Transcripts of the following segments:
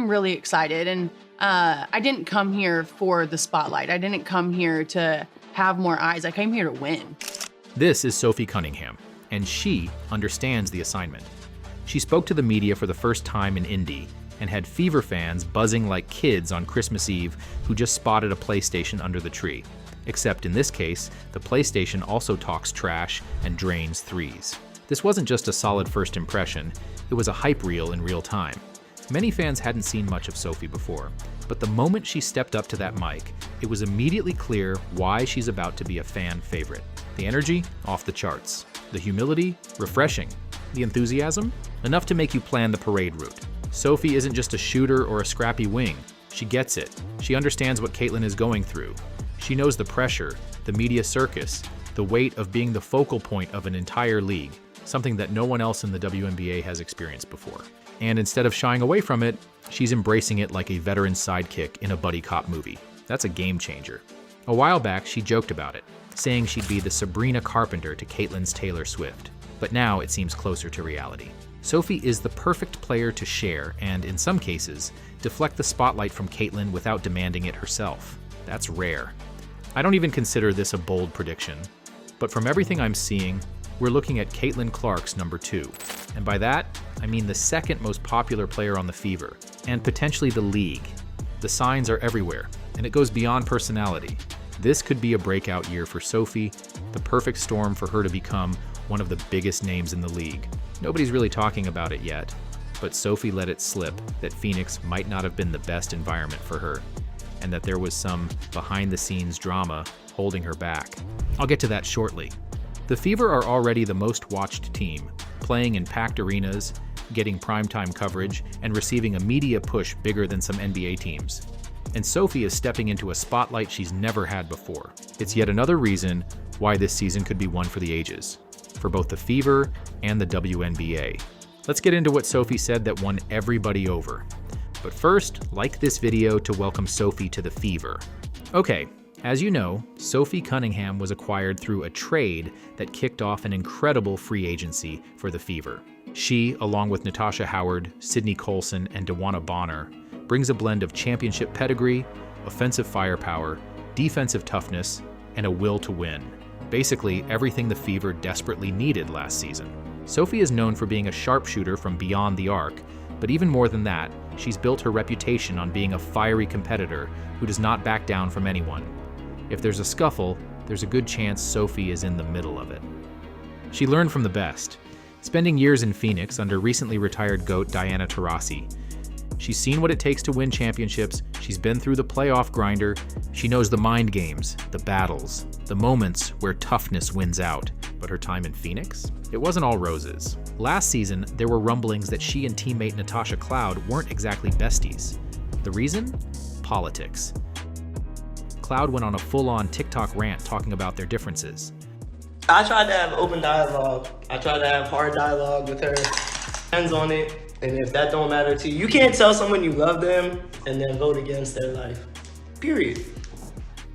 I'm really excited, and I didn't come here for the spotlight. I didn't come here to have more eyes. I came here to win. This is Sophie Cunningham, and she understands the assignment. She spoke to the media for the first time in Indy and had Fever fans buzzing like kids on Christmas Eve who just spotted a PlayStation under the tree. Except in this case, the PlayStation also talks trash and drains threes. This wasn't just a solid first impression, it was a hype reel in real time. Many fans hadn't seen much of Sophie before, but the moment she stepped up to that mic, it was immediately clear why she's about to be a fan favorite. The energy, off the charts. The humility, refreshing. The enthusiasm, enough to make you plan the parade route. Sophie isn't just a shooter or a scrappy wing. She gets it. She understands what Caitlin is going through. She knows the pressure, the media circus, the weight of being the focal point of an entire league, something that no one else in the WNBA has experienced before. And instead of shying away from it, she's embracing it like a veteran sidekick in a buddy cop movie. That's a game changer. A while back, she joked about it, saying she'd be the Sabrina Carpenter to Caitlin's Taylor Swift. But now it seems closer to reality. Sophie is the perfect player to share and, in some cases, deflect the spotlight from Caitlin without demanding it herself. That's rare. I don't even consider this a bold prediction, but from everything I'm seeing, we're looking at Caitlin Clark's number 2. And by that, I mean the second most popular player on the Fever, and potentially the league. The signs are everywhere, and it goes beyond personality. This could be a breakout year for Sophie, the perfect storm for her to become one of the biggest names in the league. Nobody's really talking about it yet, but Sophie let it slip that Phoenix might not have been the best environment for her, and that there was some behind-the-scenes drama holding her back. I'll get to that shortly. The Fever are already the most watched team, playing in packed arenas, getting primetime coverage, and receiving a media push bigger than some NBA teams. And Sophie is stepping into a spotlight she's never had before. It's yet another reason why this season could be one for the ages, for both the Fever and the WNBA. Let's get into what Sophie said that won everybody over. But first, like this video to welcome Sophie to the Fever. Okay, as you know, Sophie Cunningham was acquired through a trade that kicked off an incredible free agency for the Fever. She, along with Natasha Howard, Sydney Colson, and DeWanna Bonner, brings a blend of championship pedigree, offensive firepower, defensive toughness, and a will to win. Basically, everything the Fever desperately needed last season. Sophie is known for being a sharpshooter from beyond the arc, but even more than that, she's built her reputation on being a fiery competitor who does not back down from anyone. If there's a scuffle, there's a good chance Sophie is in the middle of it. She learned from the best, spending years in Phoenix under recently retired GOAT Diana Taurasi. She's seen what it takes to win championships, she's been through the playoff grinder, she knows the mind games, the battles, the moments where toughness wins out. But her time in Phoenix? It wasn't all roses. Last season, there were rumblings that she and teammate Natasha Cloud weren't exactly besties. The reason? Politics. Cloud went on a full-on TikTok rant talking about their differences. I tried to have open dialogue. I tried to have hard dialogue with her. Hands on it. And if that don't matter to you, you can't tell someone you love them and then vote against their life. Period.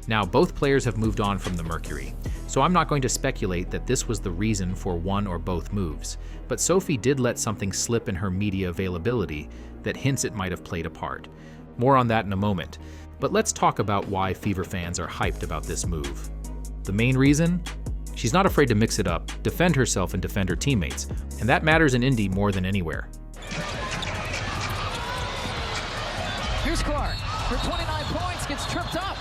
Now, both players have moved on from the Mercury, so I'm not going to speculate that this was the reason for one or both moves. But Sophie did let something slip in her media availability that hints it might have played a part. More on that in a moment. But let's talk about why Fever fans are hyped about this move. The main reason? She's not afraid to mix it up, defend herself, and defend her teammates. And that matters in Indy more than anywhere. Here's Clark for 29 points, gets tripped up.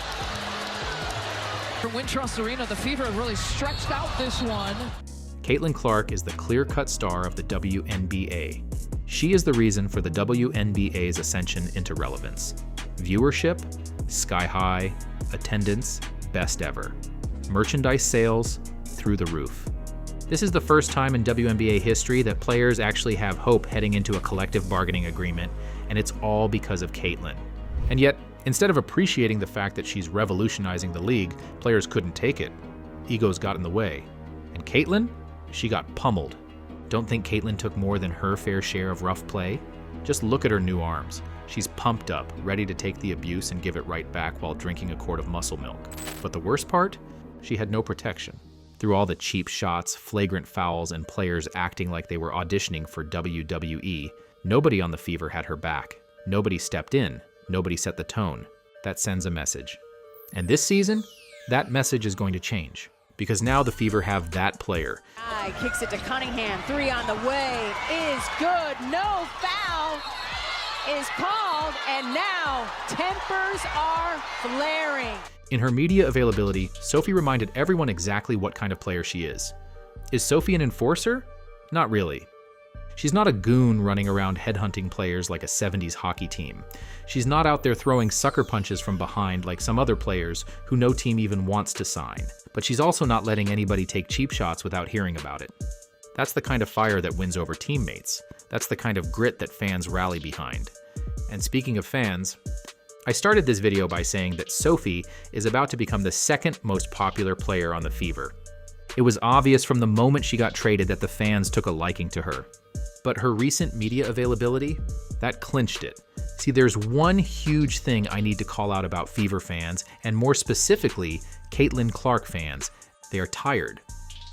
For Wintrust Arena, the Fever have really stretched out this one. Caitlin Clark is the clear-cut star of the WNBA. She is the reason for the WNBA's ascension into relevance. Viewership, sky high, attendance, best ever. Merchandise sales, through the roof. This is the first time in WNBA history that players actually have hope heading into a collective bargaining agreement, and it's all because of Caitlin. And yet, instead of appreciating the fact that she's revolutionizing the league, players couldn't take it. Egos got in the way. And Caitlin? She got pummeled. Don't think Caitlin took more than her fair share of rough play? Just look at her new arms. She's pumped up, ready to take the abuse and give it right back while drinking a quart of muscle milk. But the worst part? She had no protection. Through all the cheap shots, flagrant fouls, and players acting like they were auditioning for WWE, nobody on the Fever had her back. Nobody stepped in. Nobody set the tone. That sends a message. And this season, that message is going to change. Because now the Fever have that player. Kicks it to Cunningham. 3 on the way. Is good. No foul is called. And now tempers are flaring. In her media availability, Sophie reminded everyone exactly what kind of player she is. Is Sophie an enforcer? Not really. She's not a goon running around headhunting players like a 70s hockey team. She's not out there throwing sucker punches from behind like some other players who no team even wants to sign. But she's also not letting anybody take cheap shots without hearing about it. That's the kind of fire that wins over teammates. That's the kind of grit that fans rally behind. And speaking of fans, I started this video by saying that Sophie is about to become the second most popular player on the Fever. It was obvious from the moment she got traded that the fans took a liking to her. But her recent media availability, that clinched it. See, there's one huge thing I need to call out about Fever fans, and more specifically, Caitlin Clark fans. They are tired.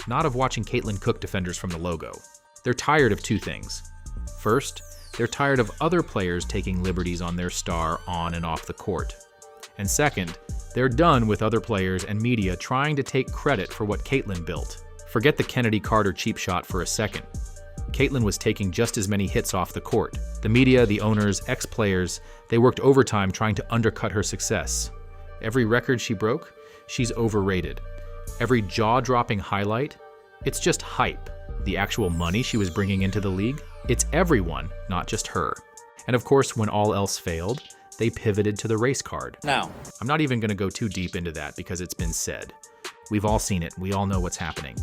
Not of watching Caitlin cook defenders from the logo. They're tired of two things. First, they're tired of other players taking liberties on their star on and off the court. And second, they're done with other players and media trying to take credit for what Caitlin built. Forget the Kennedy Carter cheap shot for a second. Caitlin was taking just as many hits off the court. The media, the owners, ex-players, they worked overtime trying to undercut her success. Every record she broke, she's overrated. Every jaw-dropping highlight, it's just hype. The actual money she was bringing into the league, it's everyone, not just her. And of course, when all else failed, they pivoted to the race card. No. I'm not even going to go too deep into that because it's been said. We've all seen it. We all know what's happening.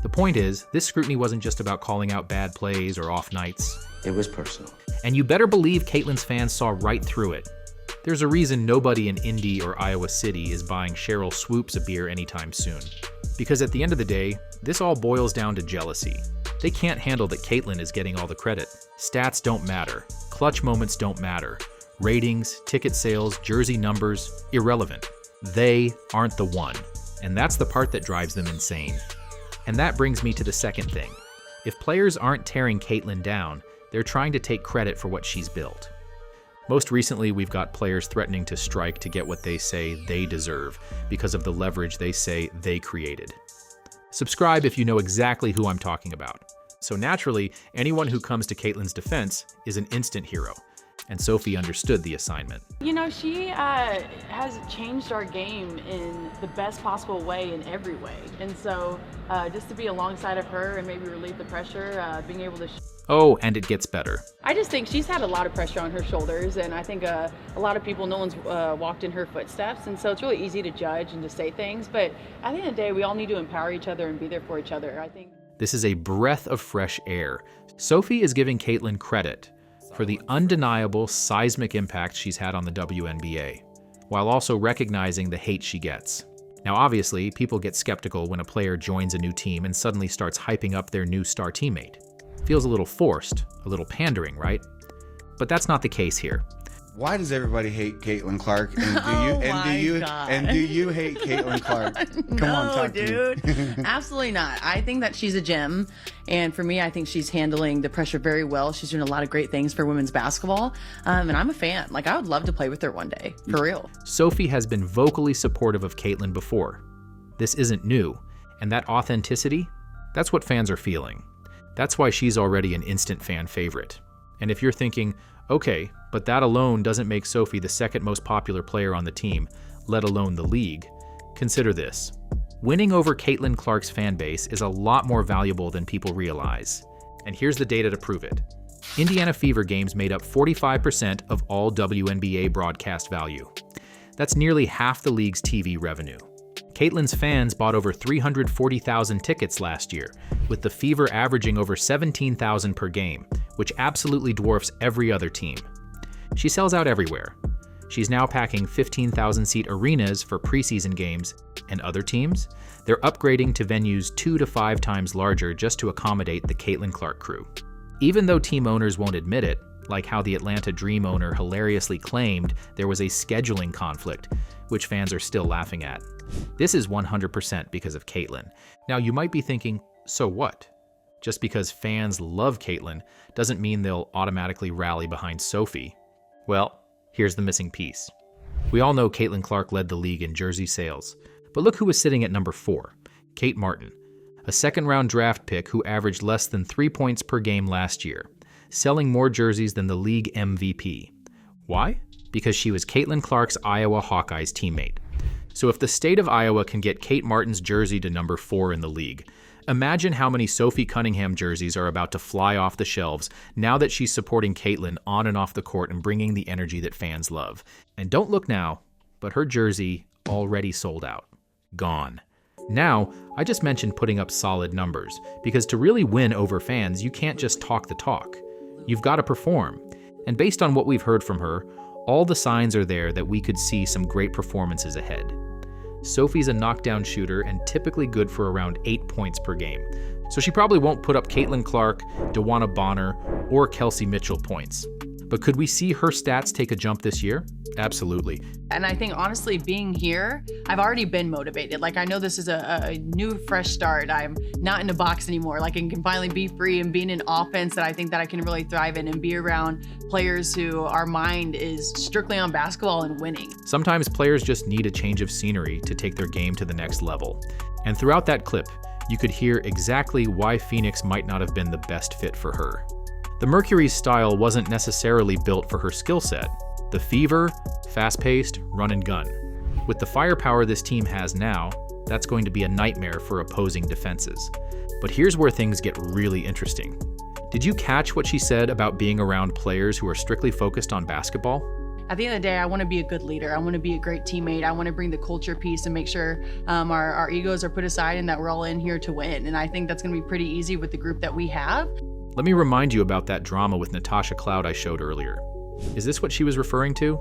The point is, this scrutiny wasn't just about calling out bad plays or off nights. It was personal. And you better believe Caitlin's fans saw right through it. There's a reason nobody in Indy or Iowa City is buying Cheryl Swoops a beer anytime soon. Because at the end of the day, this all boils down to jealousy. They can't handle that Caitlin is getting all the credit. Stats don't matter. Clutch moments don't matter. Ratings, ticket sales, jersey numbers, irrelevant. They aren't the one. And that's the part that drives them insane. And that brings me to the second thing. If players aren't tearing Caitlin down, they're trying to take credit for what she's built. Most recently, we've got players threatening to strike to get what they say they deserve because of the leverage they say they created. Subscribe if you know exactly who I'm talking about. So naturally, anyone who comes to Caitlin's defense is an instant hero. And Sophie understood the assignment. You know, she has changed our game in the best possible way in every way. And so just to be alongside of her and maybe relieve the pressure, being able to... Oh, and it gets better. I just think she's had a lot of pressure on her shoulders, and I think a lot of people, no one's walked in her footsteps, and so it's really easy to judge and to say things, but at the end of the day, we all need to empower each other and be there for each other, I think. This is a breath of fresh air. Sophie is giving Caitlin credit for the undeniable seismic impact she's had on the WNBA, while also recognizing the hate she gets. Now obviously, people get skeptical when a player joins a new team and suddenly starts hyping up their new star teammate. Feels a little forced, a little pandering, right? But that's not the case here. Why does everybody hate Caitlin Clark? And do you hate Caitlin Clark? Come on, talk dude. to me. Absolutely not. I think that she's a gem, and for me, I think she's handling the pressure very well. She's doing a lot of great things for women's basketball, and I'm a fan. Like, I would love to play with her one day, for real. Sophie has been vocally supportive of Caitlin before. This isn't new, and that authenticity, that's what fans are feeling. That's why she's already an instant fan favorite. And if you're thinking, okay, but that alone doesn't make Sophie the second most popular player on the team, let alone the league, consider this. Winning over Caitlin Clark's fan base is a lot more valuable than people realize. And here's the data to prove it. Indiana Fever games made up 45% of all WNBA broadcast value. That's nearly half the league's TV revenue. Caitlin's fans bought over 340,000 tickets last year, with the Fever averaging over 17,000 per game, which absolutely dwarfs every other team. She sells out everywhere. She's now packing 15,000-seat arenas for preseason games, and other teams? They're upgrading to venues 2 to 5 times larger just to accommodate the Caitlin Clark crew. Even though team owners won't admit it, like how the Atlanta Dream owner hilariously claimed there was a scheduling conflict, which fans are still laughing at. This is 100% because of Caitlin. Now you might be thinking, so what? Just because fans love Caitlin doesn't mean they'll automatically rally behind Sophie. Well, here's the missing piece. We all know Caitlin Clark led the league in jersey sales, but look who was sitting at number 4, Kate Martin, a second-round draft pick who averaged less than 3 points per game last year, selling more jerseys than the league MVP. Why? Because she was Caitlin Clark's Iowa Hawkeyes teammate. So if the state of Iowa can get Kate Martin's jersey to number 4 in the league, imagine how many Sophie Cunningham jerseys are about to fly off the shelves now that she's supporting Caitlin on and off the court and bringing the energy that fans love. And don't look now, but her jersey already sold out. Gone. Now, I just mentioned putting up solid numbers, because to really win over fans, you can't just talk the talk. You've got to perform. And based on what we've heard from her, all the signs are there that we could see some great performances ahead. Sophie's a knockdown shooter and typically good for around 8 points per game, so she probably won't put up Caitlin Clark, DeWanna Bonner, or Kelsey Mitchell points. But could we see her stats take a jump this year? Absolutely. And I think, honestly, being here, I've already been motivated. Like, I know this is a new, fresh start. I'm not in a box anymore. Like, I can finally be free and be in an offense that I think that I can really thrive in and be around players who our mind is strictly on basketball and winning. Sometimes players just need a change of scenery to take their game to the next level. And throughout that clip, you could hear exactly why Phoenix might not have been the best fit for her. The Mercury's style wasn't necessarily built for her skill set. The Fever, fast-paced, run and gun. With the firepower this team has now, that's going to be a nightmare for opposing defenses. But here's where things get really interesting. Did you catch what she said about being around players who are strictly focused on basketball? At the end of the day, I want to be a good leader. I want to be a great teammate. I want to bring the culture piece and make sure our egos are put aside and that we're all in here to win. And I think that's going to be pretty easy with the group that we have. Let me remind you about that drama with Natasha Cloud I showed earlier. Is this what she was referring to?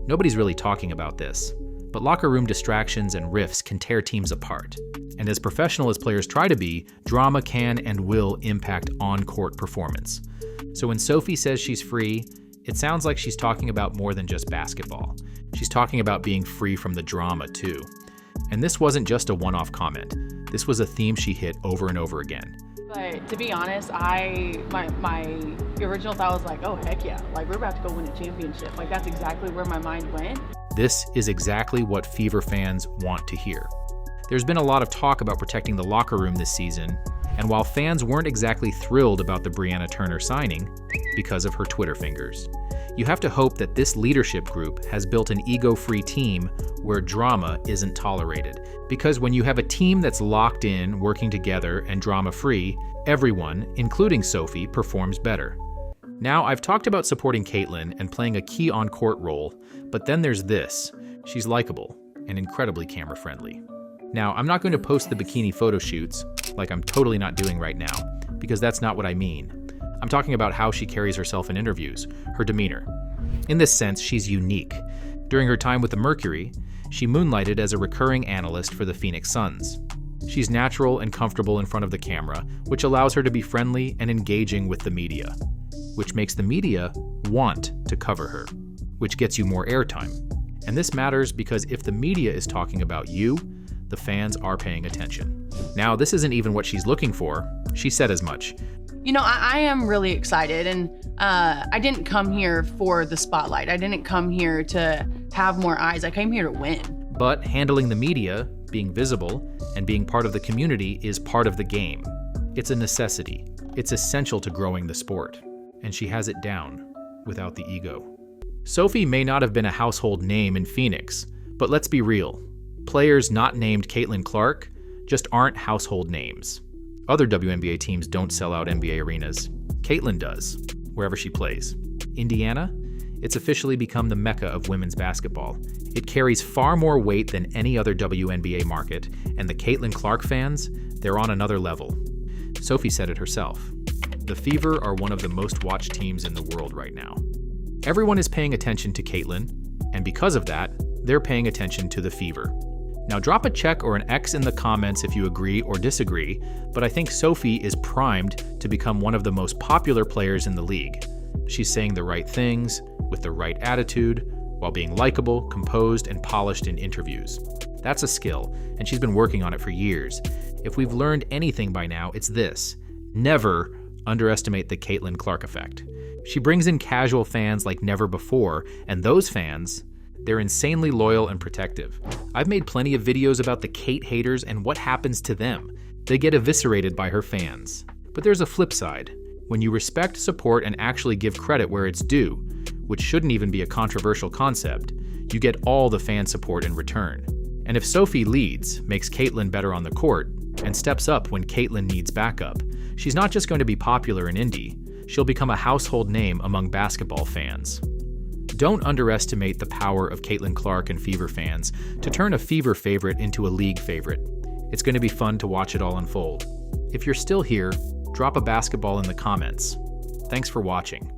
Nobody's really talking about this, but locker room distractions and rifts can tear teams apart. And as professional as players try to be, drama can and will impact on-court performance. So when Sophie says she's free, it sounds like she's talking about more than just basketball. She's talking about being free from the drama too. And this wasn't just a one-off comment. This was a theme she hit over and over again. But to be honest, my original thought was like, oh, heck yeah. Like, we're about to go win a championship. Like, that's exactly where my mind went. This is exactly what Fever fans want to hear. There's been a lot of talk about protecting the locker room this season, and while fans weren't exactly thrilled about the Brianna Turner signing because of her Twitter fingers, you have to hope that this leadership group has built an ego-free team where drama isn't tolerated. Because when you have a team that's locked in, working together, and drama-free, everyone, including Sophie, performs better. Now, I've talked about supporting Caitlin and playing a key on-court role, but then there's this. She's likable and incredibly camera-friendly. Now, I'm not going to post the bikini photo shoots, like I'm totally not doing right now, because that's not what I mean. I'm talking about how she carries herself in interviews, her demeanor. In this sense, she's unique. During her time with the Mercury, she moonlighted as a recurring analyst for the Phoenix Suns. She's natural and comfortable in front of the camera, which allows her to be friendly and engaging with the media, which makes the media want to cover her, which gets you more airtime. And this matters because if the media is talking about you, the fans are paying attention. Now, this isn't even what she's looking for. She said as much. You know, I am really excited, and I didn't come here for the spotlight. I didn't come here to have more eyes. I came here to win. But handling the media, being visible, and being part of the community is part of the game. It's a necessity. It's essential to growing the sport. And she has it down, without the ego. Sophie may not have been a household name in Phoenix, but let's be real. Players not named Caitlin Clark just aren't household names. Other WNBA teams don't sell out NBA arenas. Caitlin does, wherever she plays. Indiana? It's officially become the mecca of women's basketball. It carries far more weight than any other WNBA market, and the Caitlin Clark fans, they're on another level. Sophie said it herself. The Fever are one of the most watched teams in the world right now. Everyone is paying attention to Caitlin, and because of that, they're paying attention to the Fever. Now drop a check or an X in the comments if you agree or disagree, but I think Sophie is primed to become one of the most popular players in the league. She's saying the right things, with the right attitude, while being likable, composed, and polished in interviews. That's a skill, and she's been working on it for years. If we've learned anything by now, it's this. Never underestimate the Caitlin Clark effect. She brings in casual fans like never before, and those fans, they're insanely loyal and protective. I've made plenty of videos about the Kate haters and what happens to them. They get eviscerated by her fans. But there's a flip side. When you respect, support, and actually give credit where it's due, which shouldn't even be a controversial concept, you get all the fan support in return. And if Sophie leads, makes Caitlyn better on the court, and steps up when Caitlyn needs backup, she's not just going to be popular in Indy, she'll become a household name among basketball fans. Don't underestimate the power of Caitlin Clark and Fever fans to turn a Fever favorite into a league favorite. It's going to be fun to watch it all unfold. If you're still here, drop a basketball in the comments. Thanks for watching.